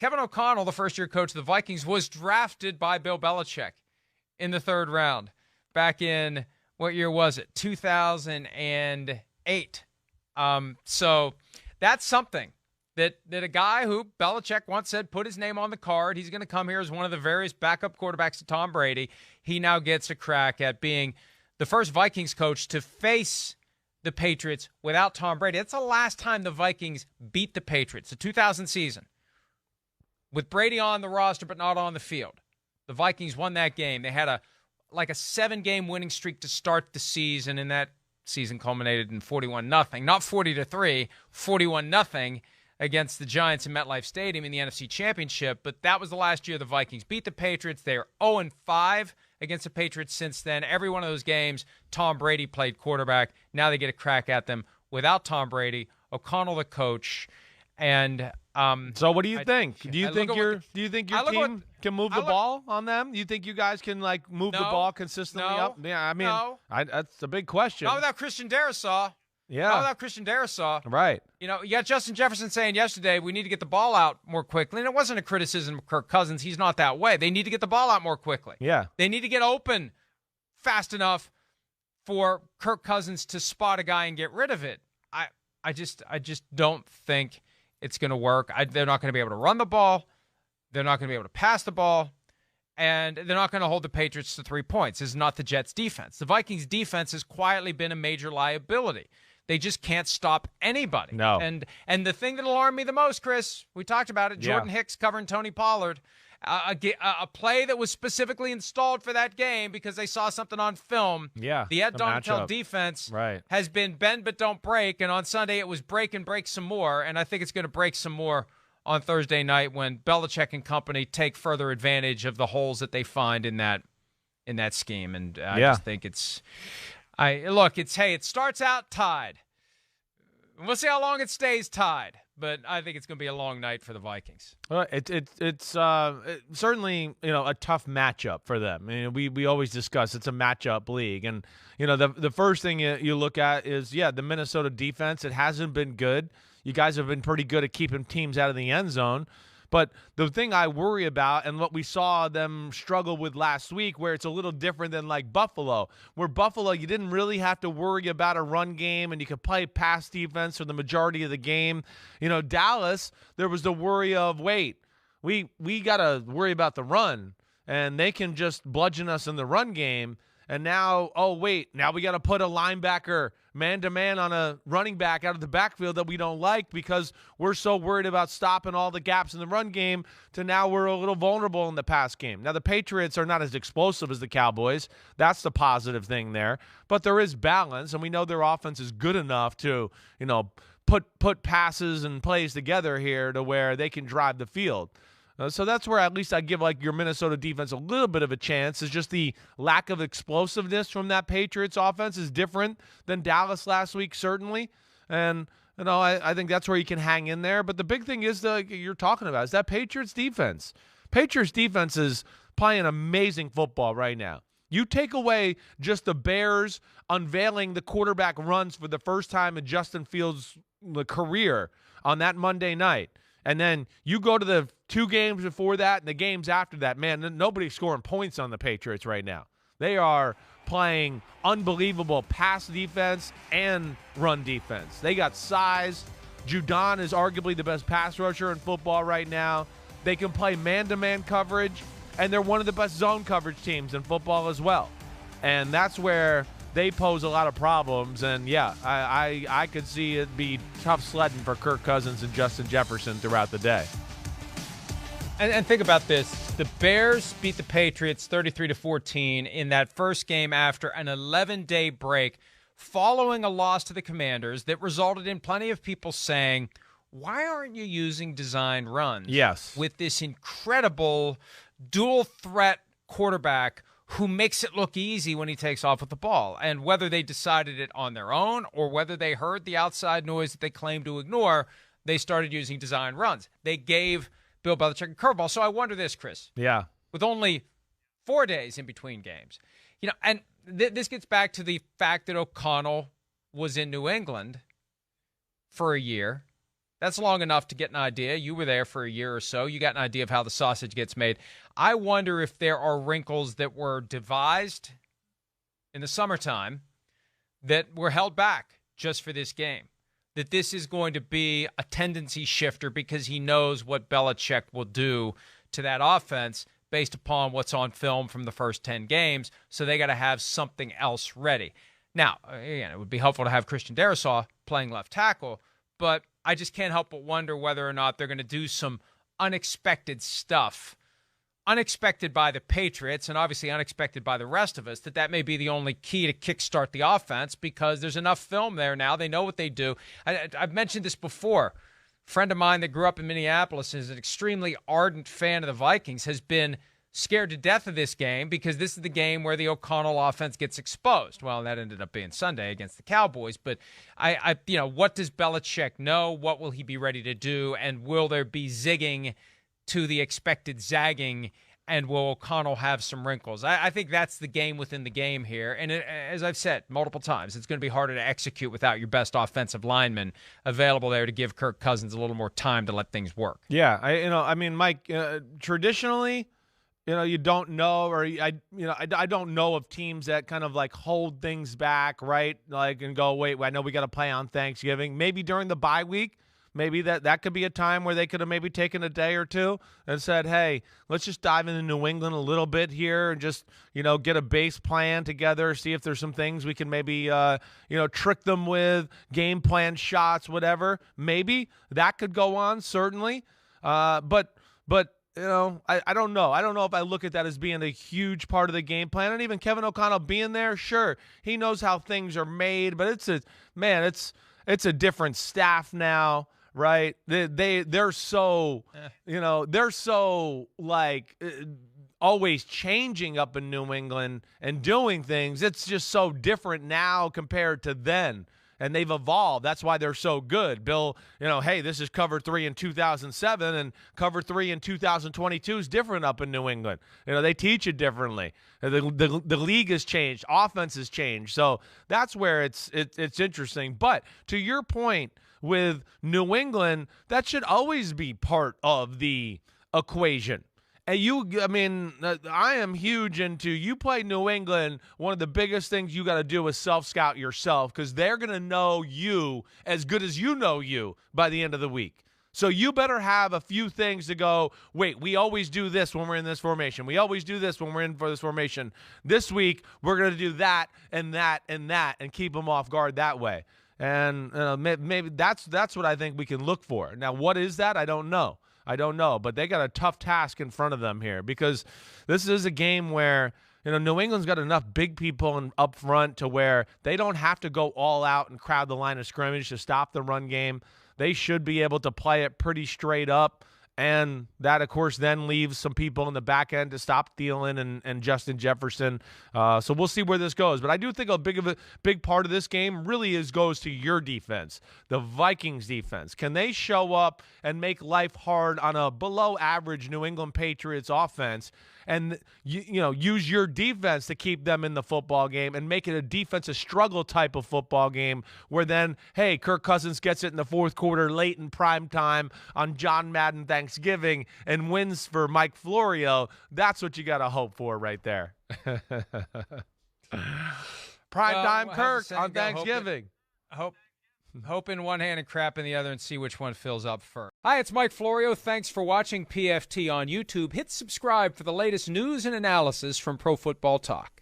Kevin O'Connell, the first-year coach of the Vikings, was drafted by Bill Belichick in the 3rd round back in, what year was it? 2008. So that's something that a guy who Belichick once said put his name on the card. He's going to come here as one of the various backup quarterbacks to Tom Brady. He now gets a crack at being the first Vikings coach to face the Patriots without Tom Brady. That's the last time the Vikings beat the Patriots, the 2000 season, with Brady on the roster but not on the field. The Vikings won that game. They had a 7-game winning streak to start the season, and that season culminated in 41-0, not 40-3, 41-0 against the Giants in MetLife Stadium in the NFC Championship. But that was the last year the Vikings beat the Patriots. They are 0-5 against the Patriots since then. Every one of those games, Tom Brady played quarterback. Now they get a crack at them without Tom Brady. O'Connell the coach, and so what do you think? Do you think your team can move the ball on them? Do you think you guys can move the ball consistently up? Yeah, I mean, that's a big question. Not without Christian Darrisaw. Yeah. Not without Christian Darrisaw. Right. You got Justin Jefferson saying yesterday we need to get the ball out more quickly. And it wasn't a criticism of Kirk Cousins. He's not that way. They need to get the ball out more quickly. Yeah. They need to get open fast enough for Kirk Cousins to spot a guy and get rid of it. I just don't think it's going to work. They're not going to be able to run the ball. They're not going to be able to pass the ball. And they're not going to hold the Patriots to 3 points. This is not the Jets' defense. The Vikings' defense has quietly been a major liability. They just can't stop anybody. No. And the thing that alarmed me the most, Chris, we talked about it, Jordan Hicks covering Tony Pollard, a play that was specifically installed for that game because they saw something on film. Yeah, the Ed Donatell defense has been bend but don't break, and on Sunday it was break and break some more, and I think it's going to break some more on Thursday night when Belichick and company take further advantage of the holes that they find in that scheme. And I just think it starts out tied. We'll see how long it stays tied, but I think it's going to be a long night for the Vikings. It's certainly a tough matchup for them. I mean, we always discuss it's a matchup league, and the first thing you look at is the Minnesota defense. It hasn't been good. You guys have been pretty good at keeping teams out of the end zone. But the thing I worry about, and what we saw them struggle with last week, where it's a little different than like Buffalo, where Buffalo, you didn't really have to worry about a run game and you could play pass defense for the majority of the game. Dallas, there was the worry of, wait, we got to worry about the run, and they can just bludgeon us in the run game. And now, now we got to put a linebacker man-to-man on a running back out of the backfield that we don't like because we're so worried about stopping all the gaps in the run game to now we're a little vulnerable in the pass game. Now, the Patriots are not as explosive as the Cowboys. That's the positive thing there. But there is balance, and we know their offense is good enough to, put passes and plays together here to where they can drive the field. So that's where at least I give your Minnesota defense a little bit of a chance. Is just the lack of explosiveness from that Patriots offense is different than Dallas last week, certainly. And, I think that's where you can hang in there. But the big thing is you're talking about is that Patriots defense. Patriots defense is playing amazing football right now. You take away just the Bears unveiling the quarterback runs for the first time in Justin Fields' career on that Monday night. And then you go to the 2 games before that and the games after that, man, nobody's scoring points on the Patriots right now. They are playing unbelievable pass defense and run defense. They got size. Judon is arguably the best pass rusher in football right now. They can play man-to-man coverage, and they're one of the best zone coverage teams in football as well. And that's where they pose a lot of problems, and I could see it be tough sledding for Kirk Cousins and Justin Jefferson throughout the day. And think about this. The Bears beat the Patriots 33-14 in that first game after an 11-day break following a loss to the Commanders that resulted in plenty of people saying, why aren't you using design runs? Yes. With this incredible dual-threat quarterback who makes it look easy when he takes off with the ball. And whether they decided it on their own or whether they heard the outside noise that they claimed to ignore, they started using design runs. They gave Bill Belichick a curveball. So I wonder this, Chris. Yeah. With only 4 days in between games. And this gets back to the fact that O'Connell was in New England for a year. That's long enough to get an idea. You were there for a year or so. You got an idea of how the sausage gets made. I wonder if there are wrinkles that were devised in the summertime that were held back just for this game. That this is going to be a tendency shifter because he knows what Belichick will do to that offense based upon what's on film from the first 10 games. So they got to have something else ready. Now, again, it would be helpful to have Christian Darrisaw playing left tackle, but I just can't help but wonder whether or not they're going to do some unexpected stuff, unexpected by the Patriots and obviously unexpected by the rest of us, that may be the only key to kickstart the offense because there's enough film there now. They know what they do. I've mentioned this before. A friend of mine that grew up in Minneapolis is an extremely ardent fan of the Vikings, has been scared to death of this game because this is the game where the O'Connell offense gets exposed. Well, that ended up being Sunday against the Cowboys. But what does Belichick know? What will he be ready to do? And will there be zigging to the expected zagging? And will O'Connell have some wrinkles? I think that's the game within the game here. And as I've said multiple times, it's going to be harder to execute without your best offensive lineman available there to give Kirk Cousins a little more time to let things work. Yeah, Mike, traditionally, you don't know, or I don't know of teams that kind of like hold things back, right? Like, and go, wait, I know we got to play on Thanksgiving. Maybe during the bye week, maybe that could be a time where they could have maybe taken a day or two and said, hey, let's just dive into New England a little bit here and just, get a base plan together, see if there's some things we can maybe, trick them with, game plan shots, whatever. Maybe that could go on, certainly. But I don't know. I don't know if I look at that as being a huge part of the game plan. And even Kevin O'Connell being there, sure, he knows how things are made, but it's a different staff now, right? They're so, they're so like always changing up in New England and doing things. It's just so different now compared to then. And they've evolved. That's why they're so good. Bill, hey, this is cover 3 in 2007, and cover 3 in 2022 is different up in New England. They teach it differently. The league has changed. Offense has changed. So that's where it's interesting. But to your point with New England, that should always be part of the equation. And I am huge into, you play New England, one of the biggest things you got to do is self-scout yourself because they're going to know you as good as you know you by the end of the week. So you better have a few things to go, wait, we always do this when we're in this formation. We always do this when we're in for this formation. This week, we're going to do that and that and that and keep them off guard that way. And maybe that's what I think we can look for. Now, what is that? I don't know, but they got a tough task in front of them here because this is a game where, New England's got enough big people up front to where they don't have to go all out and crowd the line of scrimmage to stop the run game. They should be able to play it pretty straight up. And that, of course, then leaves some people in the back end to stop Thielen and Justin Jefferson. So we'll see where this goes. But I do think a big part of this game really goes to your defense, the Vikings defense. Can they show up and make life hard on a below-average New England Patriots offense and use your defense to keep them in the football game and make it a defensive struggle type of football game where then, hey, Kirk Cousins gets it in the fourth quarter late in prime time on John Madden Thanksgiving and wins for Mike Florio. That's what you got to hope for right there. Prime time Kirk on Thanksgiving. Hope in one hand and crap in the other and see which one fills up first. Hi, it's Mike Florio. Thanks for watching PFT on YouTube. Hit subscribe for the latest news and analysis from Pro Football Talk.